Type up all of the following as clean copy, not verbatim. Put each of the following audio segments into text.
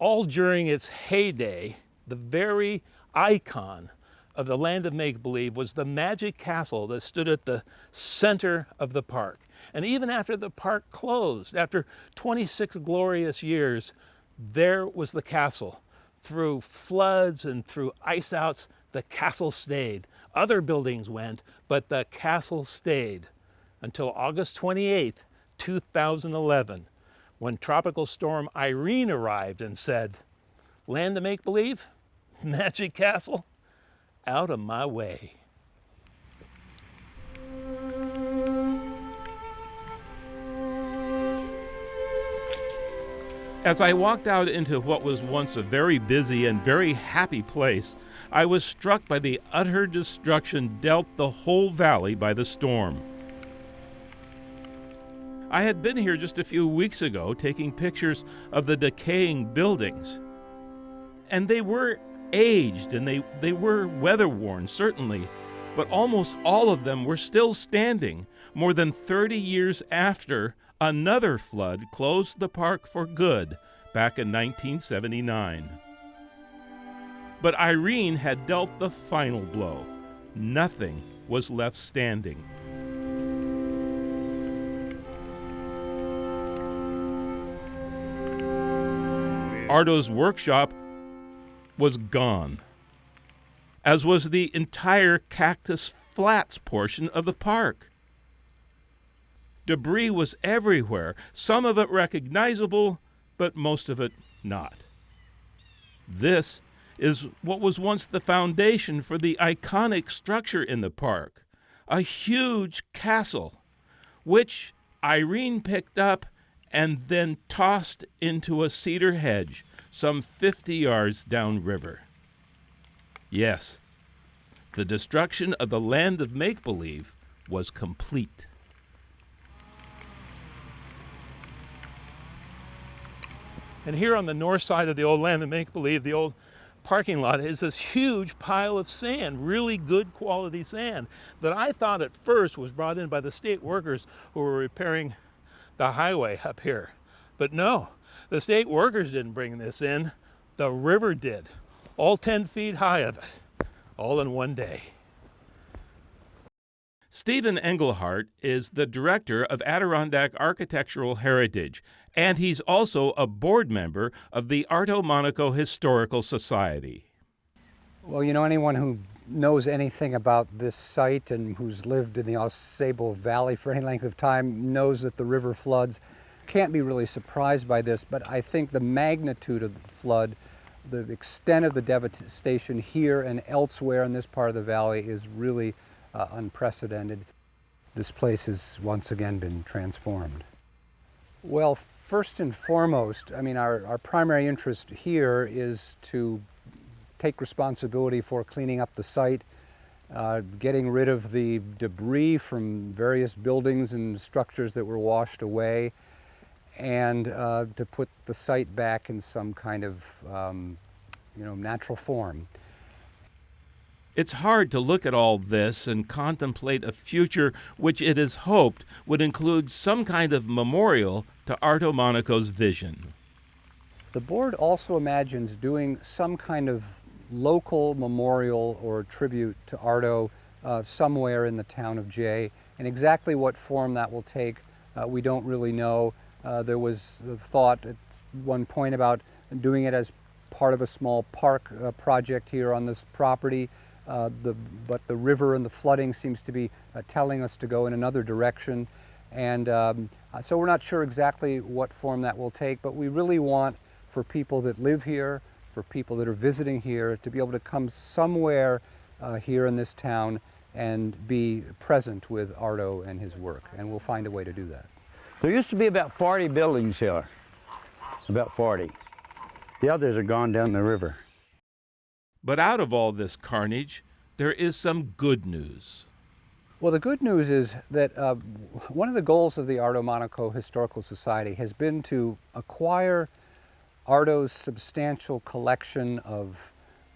all during its heyday, the very icon of the land of make-believe was the magic castle that stood at the center of the park. And even after the park closed, after 26 glorious years, there was the castle. Through floods and through ice outs, the castle stayed. Other buildings went, but the castle stayed until August 28th, 2011, when Tropical Storm Irene arrived and said, "Land of make-believe? Magic castle? Out of my way." As I walked out into what was once a very busy and very happy place, I was struck by the utter destruction dealt the whole valley by the storm. I had been here just a few weeks ago taking pictures of the decaying buildings, and they were aged and they were weather-worn, certainly, but almost all of them were still standing more than 30 years after another flood closed the park for good back in 1979. But Irene had dealt the final blow. Nothing was left standing. Arto's workshop was gone, as was the entire Cactus Flats portion of the park. Debris was everywhere, some of it recognizable, but most of it not. This is what was once the foundation for the iconic structure in the park, a huge castle, which Irene picked up and then tossed into a cedar hedge some 50 yards downriver. Yes, the destruction of the land of make-believe was complete. And here on the north side of the old land of make-believe, the old parking lot, is this huge pile of sand, really good quality sand, that I thought at first was brought in by the state workers who were repairing the highway up here. But no, the state workers didn't bring this in. The river did. All 10 feet high of it, all in one day. Stephen Engelhardt is the director of Adirondack Architectural Heritage, and he's also a board member of the Arto Monaco Historical Society. Well, you know, anyone who knows anything about this site and who's lived in the Ausable Valley for any length of time knows that the river floods. Can't be really surprised by this, but I think the magnitude of the flood, the extent of the devastation here and elsewhere in this part of the valley is really unprecedented. This place has once again been transformed. Well, first and foremost, I mean, our primary interest here is to take responsibility for cleaning up the site, getting rid of the debris from various buildings and structures that were washed away, and to put the site back in some kind of natural form. It's hard to look at all this and contemplate a future which it is hoped would include some kind of memorial to Arto Monaco's vision. The board also imagines doing some kind of local memorial or tribute to Arto somewhere in the town of Jay, and exactly what form that will take, we don't really know. There was a thought at one point about doing it as part of a small park project here on this property. But the river and the flooding seems to be telling us to go in another direction. And so we're not sure exactly what form that will take, but we really want for people that live here, for people that are visiting here, to be able to come somewhere here in this town and be present with Arto and his work. And we'll find a way to do that. There used to be about 40 buildings here, about 40. The others are gone down the river. But out of all this carnage, there is some good news. Well, the good news is that one of the goals of the Arto Monaco Historical Society has been to acquire Arto's substantial collection of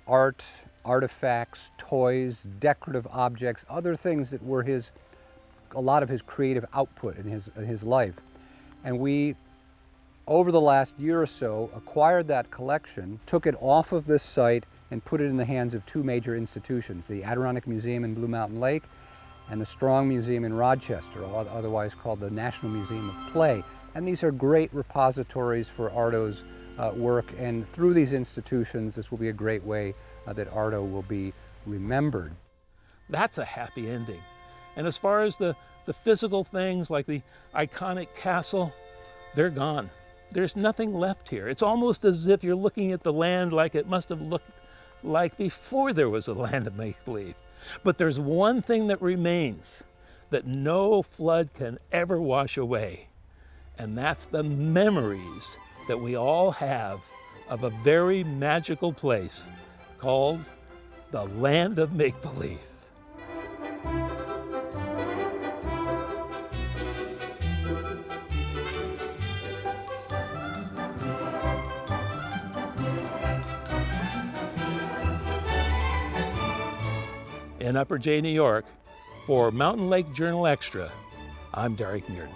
art, artifacts, toys, decorative objects, other things that were a lot of his creative output in his life. And we over the last year or so, acquired that collection, took it off of this site, and put it in the hands of two major institutions, the Adirondack Museum in Blue Mountain Lake and the Strong Museum in Rochester, otherwise called the National Museum of Play. And these are great repositories for Arto's work, and through these institutions, this will be a great way that Arto will be remembered. That's a happy ending. And as far as the physical things like the iconic castle, they're gone. There's nothing left here. It's almost as if you're looking at the land like it must have looked like before there was a land of make-believe. But there's one thing that remains that no flood can ever wash away, and that's the memories that we all have of a very magical place called the land of make-believe. In Upper J, New York, for Mountain Lake Journal Extra, I'm Derek Mearden.